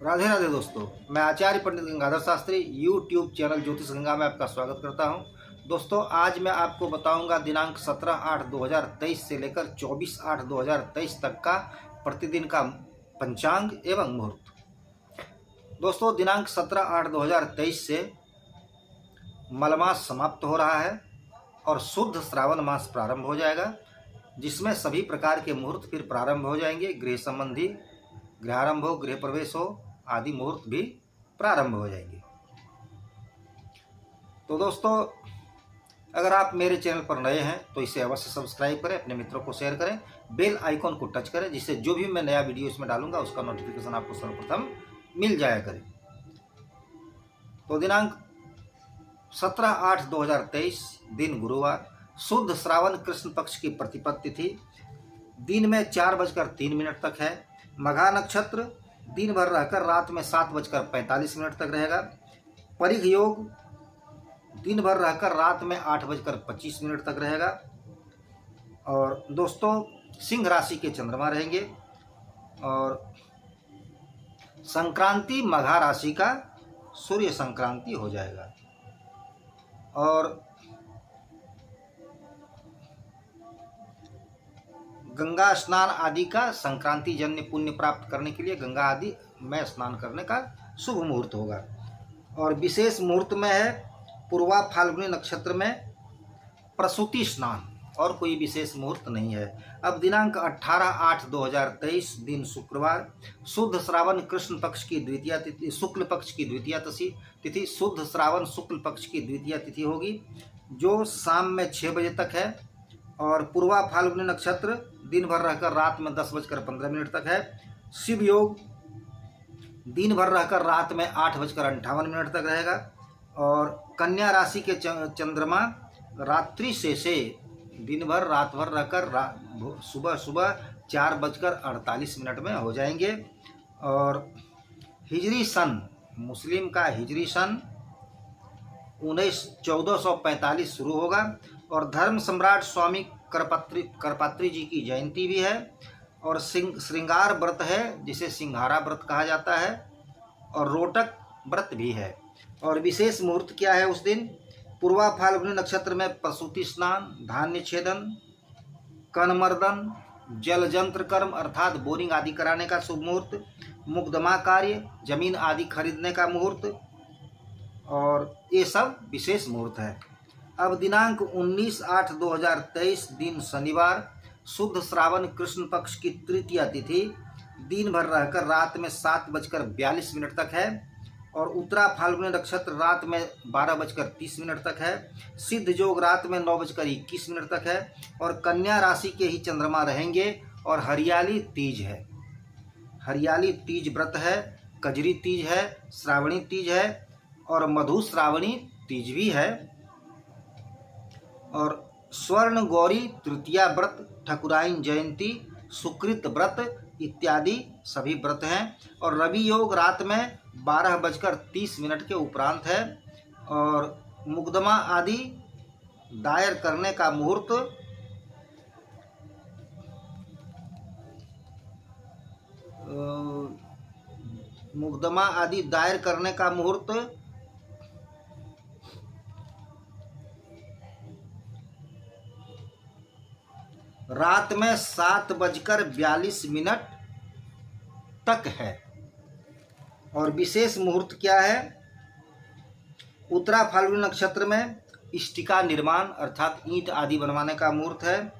राधे राधे दोस्तों, मैं आचार्य पंडित Gangadhar Shastri YouTube channel ज्योतिष गंगा में आपका स्वागत करता हूं। दोस्तों, आज मैं आपको बताऊंगा दिनांक 17/8/2023 से लेकर 24/8/2023 तक का प्रतिदिन का पंचांग एवं मुहूर्त। दोस्तों, दिनांक 17/8/2023 से मलमास समाप्त हो रहा है और शुद्ध श्रावण मास प्रारंभ हो जाएगा, जिसमें सभी प्रकार के मुहूर्त फिर प्रारंभ हो जाएंगे। गृह संबंधी, गृहारंभ हो, गृह प्रवेश हो आदि मुहूर्त भी प्रारंभ हो जाएंगे। तो दोस्तों, अगर आप मेरे चैनल पर नए हैं तो इसे अवश्य सब्सक्राइब करें, अपने मित्रों को शेयर करें, बेल आइकॉन को टच करें, जिससे जो भी मैं नया वीडियो इसमें डालूंगा उसका नोटिफिकेशन आपको सर्वप्रथम मिल जाया करे। तो दिनांक 17/8/2023 दिन गुरुवार, शुद्ध श्रावण कृष्ण पक्ष की प्रतिपद तिथि दिन में 4:03 तक है। मघा नक्षत्र दिन भर रहकर रात में 7:45 तक रहेगा। परिघ योग दिन भर रहकर रात में 8:25 तक रहेगा। और दोस्तों, सिंह राशि के चंद्रमा रहेंगे और संक्रांति मघा राशि का सूर्य संक्रांति हो जाएगा। और गंगा स्नान आदि का संक्रांति जन्य पुण्य प्राप्त करने के लिए गंगा आदि में स्नान करने का शुभ मुहूर्त होगा। और विशेष मुहूर्त में है पूर्वा फाल्गुनी नक्षत्र में प्रसूति स्नान, और कोई विशेष मुहूर्त नहीं है। अब दिनांक 18/8/2023 दिन शुक्रवार, शुद्ध श्रावण कृष्ण पक्ष की द्वितीय तिथि, शुक्ल पक्ष की द्वितीय तिथि शुद्ध श्रावण शुक्ल पक्ष की द्वितीय तिथि होगी, जो शाम में 6 बजे तक है। और पूर्वा फाल्गुनी नक्षत्र दिन भर रहकर रात में 10:15 तक है। शिव योग दिन भर रहकर रात में 8:58 तक रहेगा। और कन्या राशि के चंद्रमा रात्रि से दिन भर रात भर रहकर सुबह 4:48 में हो जाएंगे। और हिजरी सन, मुस्लिम का हिजरी सन 1445 शुरू होगा। और धर्म सम्राट स्वामी करपात्री जी की जयंती भी है। और श्रृंगार व्रत है, जिसे सिंघारा व्रत कहा जाता है। और रोटक व्रत भी है। और विशेष मुहूर्त क्या है उस दिन? पूर्वा फाल्गुनी नक्षत्र में प्रसूति स्नान, धान्य छेदन, कनमर्दन, जल जंत्र कर्म अर्थात बोरिंग आदि कराने का शुभ मुहूर्त, मुकदमा कार्य, जमीन आदि खरीदने का मुहूर्त, और ये सब विशेष मुहूर्त है। अब दिनांक 19/8/2023 दिन शनिवार, शुद्ध श्रावण कृष्ण पक्ष की तृतीय तिथि दिन भर रहकर रात में 7:42 तक है। और उत्तरा फाल्गुनी नक्षत्र रात में 12:30 तक है। सिद्ध योग रात में 9:21 तक है। और कन्या राशि के ही चंद्रमा रहेंगे। और हरियाली तीज है, हरियाली तीज व्रत है, कजरी तीज है, श्रावणी तीज है और मधु श्रावणी तीज भी है। और स्वर्ण गौरी तृतीया व्रत, ठकुराइन जयंती, सुकृत व्रत इत्यादि सभी व्रत हैं। और रवि योग रात में 12:30 के उपरांत है। और मुकदमा आदि दायर करने का मुहूर्त मुकदमा आदि दायर करने का मुहूर्त रात में 7:42 तक है। और विशेष मुहूर्त क्या है? उत्तरा फाल्गुनी नक्षत्र में इष्टिका निर्माण अर्थात ईंट आदि बनवाने का मुहूर्त है।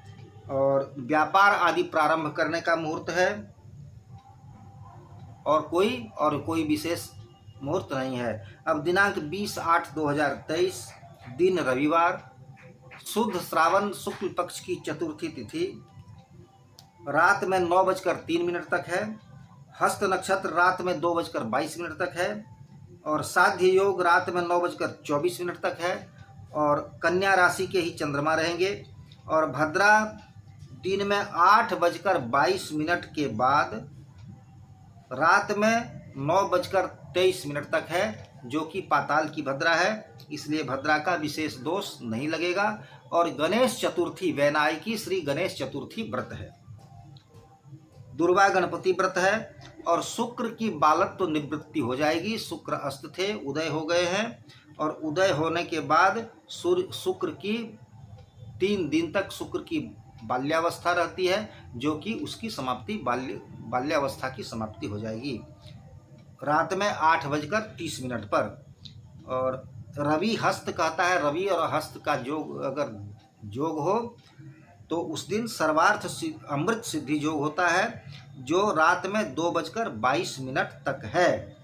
और व्यापार आदि प्रारंभ करने का मुहूर्त है। और कोई विशेष मुहूर्त नहीं है। अब दिनांक 20/8/2023 दिन रविवार, शुद्ध श्रावण शुक्ल पक्ष की चतुर्थी तिथि रात में 9:03 तक है। हस्त नक्षत्र रात में 2:22 तक है। और साध्य योग रात में 9:24 तक है। और कन्या राशि के ही चंद्रमा रहेंगे। और भद्रा दिन में 8:22 के बाद रात में 9:23 तक है, जो कि पाताल की भद्रा है, इसलिए भद्रा का विशेष दोष नहीं लगेगा। और गणेश चतुर्थी, वैनायकी श्री गणेश चतुर्थी व्रत है। दुर्वा गणपति व्रत है और शुक्र की बालत्व निवृत्ति हो जाएगी। शुक्र अस्त थे, उदय हो गए हैं और उदय होने के बाद शुक्र की 3 दिन तक शुक्र की बाल्यावस्था रहती है, जो कि उसकी समाप्ति बाल्यावस्था की समाप्ति हो जाएगी रात में 8:30 पर। और रवि हस्त कहता है, रवि और हस्त का योग अगर योग हो तो उस दिन सर्वार्थ अमृत सिद्धि योग होता है, जो रात में 2:22 तक है।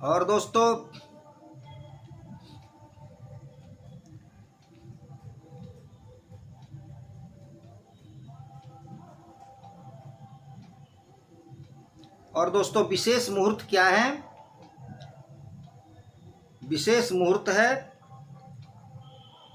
और दोस्तों विशेष मुहूर्त क्या है? विशेष मुहूर्त है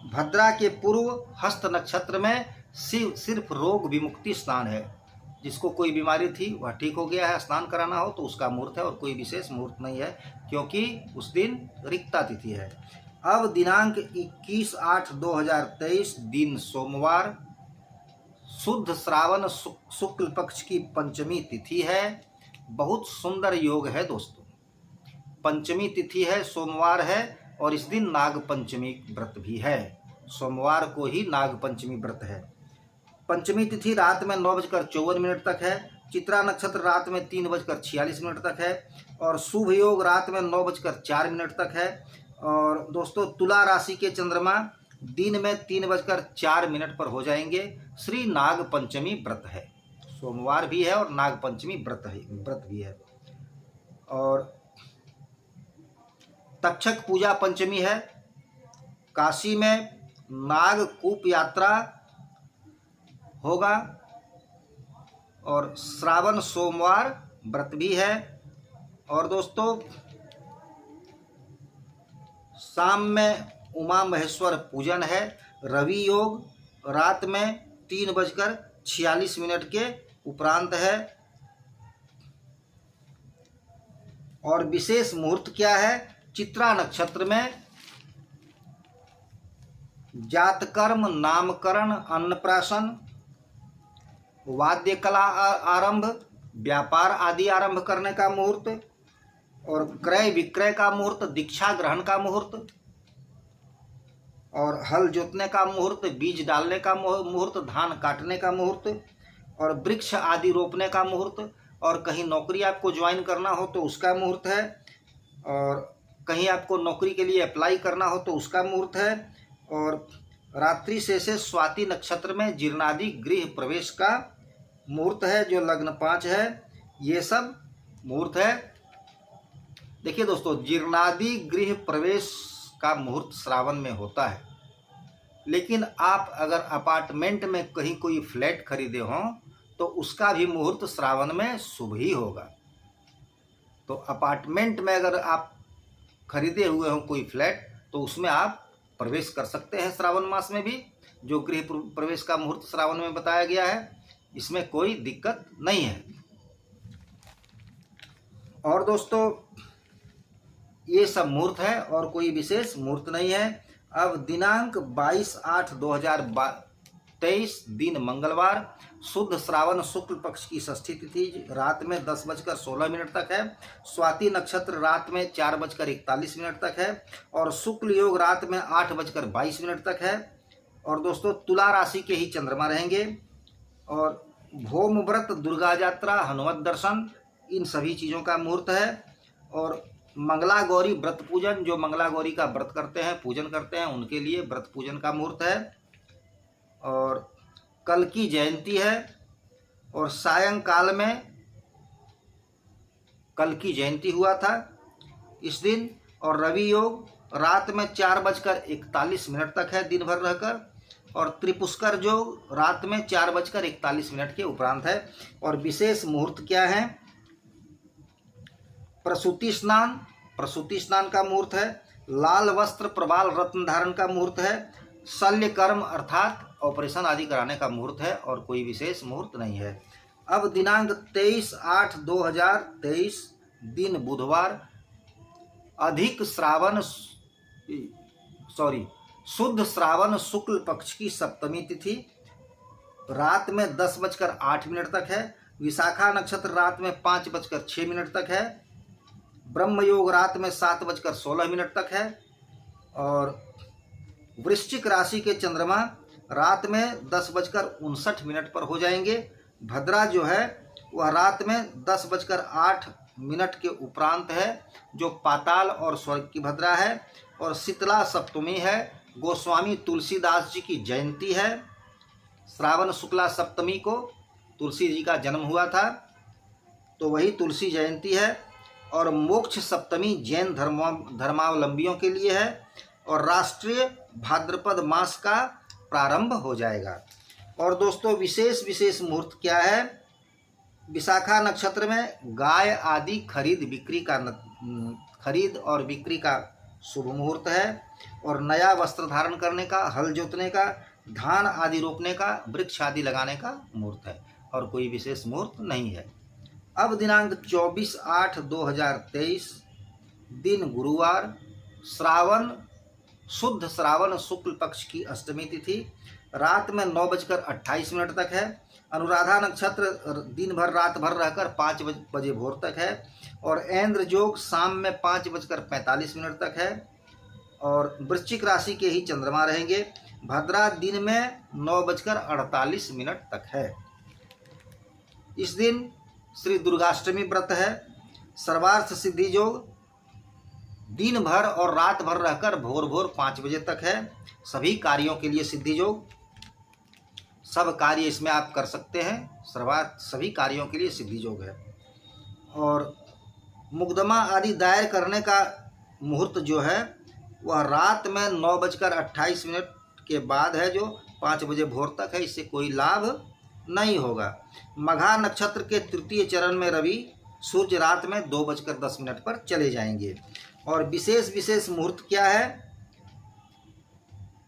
भद्रा के पूर्व हस्त नक्षत्र में सिर्फ रोग विमुक्ति स्नान है। जिसको कोई बीमारी थी वह ठीक हो गया है, स्नान कराना हो तो उसका मुहूर्त है, और कोई विशेष मुहूर्त नहीं है क्योंकि उस दिन रिक्ता तिथि है। अब दिनांक 21/8/2023 दिन सोमवार, शुद्ध श्रावण शुक्ल पक्ष की पंचमी तिथि है। बहुत सुंदर योग है दोस्तों, पंचमी तिथि है, सोमवार है और इस दिन नाग पंचमी व्रत भी है। सोमवार को ही नाग पंचमी व्रत है। पंचमी तिथि रात में 9:54 तक है। चित्रा नक्षत्र रात में 3:46 तक है और शुभ योग रात में 9:04 तक है। और दोस्तों तुला राशि के चंद्रमा दिन में 3:04 पर हो जाएंगे। श्री नाग पंचमी व्रत है, सोमवार भी है और नाग पंचमी व्रत भी है। और तक्षक पूजा पंचमी है। काशी में नागकूप यात्रा होगा और श्रावण सोमवार व्रत भी है। और दोस्तों शाम में उमा महेश्वर पूजन है। रवि योग रात में 3:46 के उपरांत है। और विशेष मुहूर्त क्या है? चित्रा नक्षत्र में जातकर्म, नामकरण, अन्नप्राशन, वाद्य कला आरंभ, व्यापार आदि आरंभ करने का मुहूर्त, और क्रय विक्रय का मुहूर्त, दीक्षा ग्रहण का मुहूर्त, और हल जोतने का मुहूर्त, बीज डालने का मुहूर्त, धान काटने का मुहूर्त, और वृक्ष आदि रोपने का मुहूर्त, और कहीं नौकरी आपको ज्वाइन करना हो तो उसका मुहूर्त है, और कहीं आपको नौकरी के लिए अप्लाई करना हो तो उसका मुहूर्त है। और रात्रि से स्वाति नक्षत्र में जीर्णादि गृह प्रवेश का मुहूर्त है, जो लग्न 5 है। ये सब मुहूर्त है। देखिए दोस्तों, जीर्णादि गृह प्रवेश का मुहूर्त श्रावण में होता है, लेकिन आप अगर अपार्टमेंट में कहीं कोई फ्लैट खरीदे हों तो उसका भी मुहूर्त श्रावण में शुभ ही होगा। तो अपार्टमेंट में अगर आप खरीदे हुए हों कोई फ्लैट तो उसमें आप प्रवेश कर सकते हैं श्रावण मास में भी। जो गृह प्रवेश का मुहूर्त श्रावण में बताया गया है, इसमें कोई दिक्कत नहीं है। और दोस्तों ये सब मुहूर्त है और कोई विशेष मुहूर्त नहीं है। अब दिनांक 22/8/2023 दिन मंगलवार, शुद्ध श्रावण शुक्ल पक्ष की षष्ठी तिथि रात में 10:16 तक है। स्वाति नक्षत्र रात में 4:41 तक है और शुक्ल योग रात में 8:22 तक है। और दोस्तों तुला राशि के ही चंद्रमा रहेंगे। और भौम व्रत, दुर्गा यात्रा, हनुमत दर्शन, इन सभी चीज़ों का मुहूर्त है। और मंगला गौरी व्रत पूजन, जो मंगला गौरी का व्रत करते हैं, पूजन करते हैं, उनके लिए व्रत पूजन का मुहूर्त है। और कल की जयंती है और सायंकाल में कल की जयंती हुआ था इस दिन। और रवि योग रात में 4:41 तक है दिन भर रहकर। और त्रिपुष्कर जो रात में 4:41 के उपरांत है। और विशेष मुहूर्त क्या है? प्रसूति स्नान का मुहूर्त है। लाल वस्त्र, प्रबाल रत्न धारण का मुहूर्त है। शल्य कर्म अर्थात ऑपरेशन आदि कराने का मुहूर्त है और कोई विशेष मुहूर्त नहीं है। अब दिनांक 23/8/2023 दिन बुधवार, शुद्ध श्रावण शुक्ल पक्ष की सप्तमी तिथि रात में 10:08 तक है। विशाखा नक्षत्र रात में 5:06 तक है। ब्रह्म योग रात में 7:16 तक है। और वृश्चिक राशि के चंद्रमा रात में 10:59 पर हो जाएंगे। भद्रा जो है वह रात में 10:08 के उपरांत है, जो पाताल और स्वर्ग की भद्रा है। और शीतला सप्तमी है। गोस्वामी तुलसीदास जी की जयंती है। श्रावण शुक्ला सप्तमी को तुलसी जी का जन्म हुआ था, तो वही तुलसी जयंती है। और मोक्ष सप्तमी जैन धर्मावलंबियों के लिए है। और राष्ट्रीय भाद्रपद मास का प्रारंभ हो जाएगा। और दोस्तों विशेष मुहूर्त क्या है? विशाखा नक्षत्र में गाय आदि खरीद और बिक्री का शुभ मुहूर्त है। और नया वस्त्र धारण करने का, हल जोतने का, धान आदि रोपने का, वृक्ष आदि लगाने का मुहूर्त है। और कोई विशेष मुहूर्त नहीं है। अब दिनांक 24/8/2023 दिन गुरुवार, शुद्ध श्रावण शुक्ल पक्ष की अष्टमी तिथि रात में 9:28 तक है। अनुराधा नक्षत्र दिन भर रात भर रहकर 5 बजे भोर तक है। और ऐन्द्र योग शाम में 5:45 तक है। और वृश्चिक राशि के ही चंद्रमा रहेंगे। भद्रा दिन में 9:48 तक है। इस दिन श्री दुर्गाष्टमी व्रत है। सर्वार्थ सिद्धि योग दिन भर और रात भर रहकर भोर 5 बजे तक है। सभी कार्यों के लिए सिद्धि योग, सब कार्य इसमें आप कर सकते हैं। सभी कार्यों के लिए सिद्धि योग है। और मुकदमा आदि दायर करने का मुहूर्त जो है वह रात में 9:28 के बाद है, जो 5 बजे भोर तक है। इससे कोई लाभ नहीं होगा। मघा नक्षत्र के तृतीय चरण में रवि सूर्य रात में 2:10 पर चले जाएंगे। और विशेष मुहूर्त क्या है?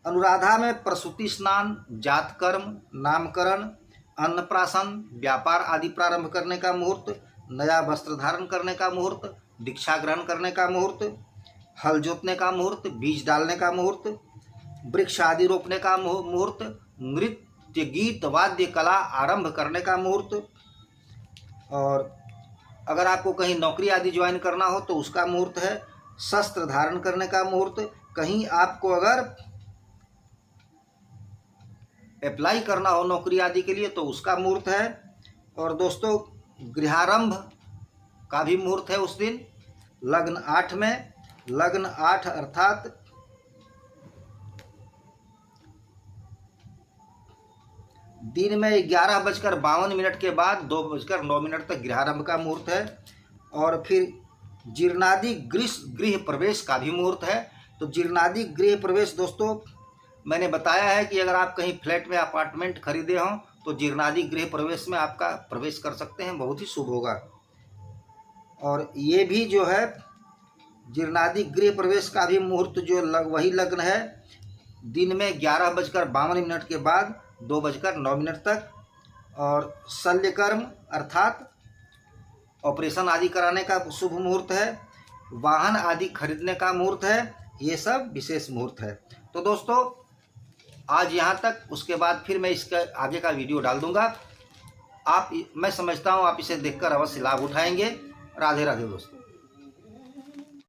अनुराधा में प्रसूति स्नान, जातकर्म, नामकरण, अन्नप्राशन, व्यापार आदि प्रारंभ करने का मुहूर्त, नया वस्त्र धारण करने का मुहूर्त, दीक्षा ग्रहण करने का मुहूर्त, हल जोतने का मुहूर्त, बीज डालने का मुहूर्त, वृक्ष आदि रोपने का मुहूर्त, नृत्य गीत वाद्य कला आरंभ करने का मुहूर्त। और अगर आपको कहीं नौकरी आदि ज्वाइन करना हो तो उसका मुहूर्त है। शस्त्र धारण करने का मुहूर्त, कहीं आपको अगर अप्लाई करना हो नौकरी आदि के लिए तो उसका मुहूर्त है। और दोस्तों गृहारंभ का भी मुहूर्त है उस दिन। लग्न 8 में, लग्न 8 अर्थात दिन में 11:52 के बाद 2:09 तक गृहारंभ का मुहूर्त है। और फिर जीर्णादि गृह प्रवेश का भी मुहूर्त है। तो जीर्णादि गृह प्रवेश दोस्तों मैंने बताया है कि अगर आप कहीं फ्लैट में अपार्टमेंट खरीदे हों तो जीर्णादि गृह प्रवेश में आपका प्रवेश कर सकते हैं, बहुत ही शुभ होगा। और ये भी जो है जीर्णादि गृह प्रवेश का भी मुहूर्त जो वही लग्न है, दिन में 11:52 के बाद 2:09 तक। और शल्यकर्म अर्थात ऑपरेशन आदि कराने का शुभ मुहूर्त है। वाहन आदि खरीदने का मुहूर्त है। ये सब विशेष मुहूर्त है। तो दोस्तों आज यहाँ तक, उसके बाद फिर मैं इसका आगे का वीडियो डाल दूँगा। मैं समझता हूँ आप इसे देखकर अवश्य लाभ उठाएंगे। राधे राधे दोस्तों।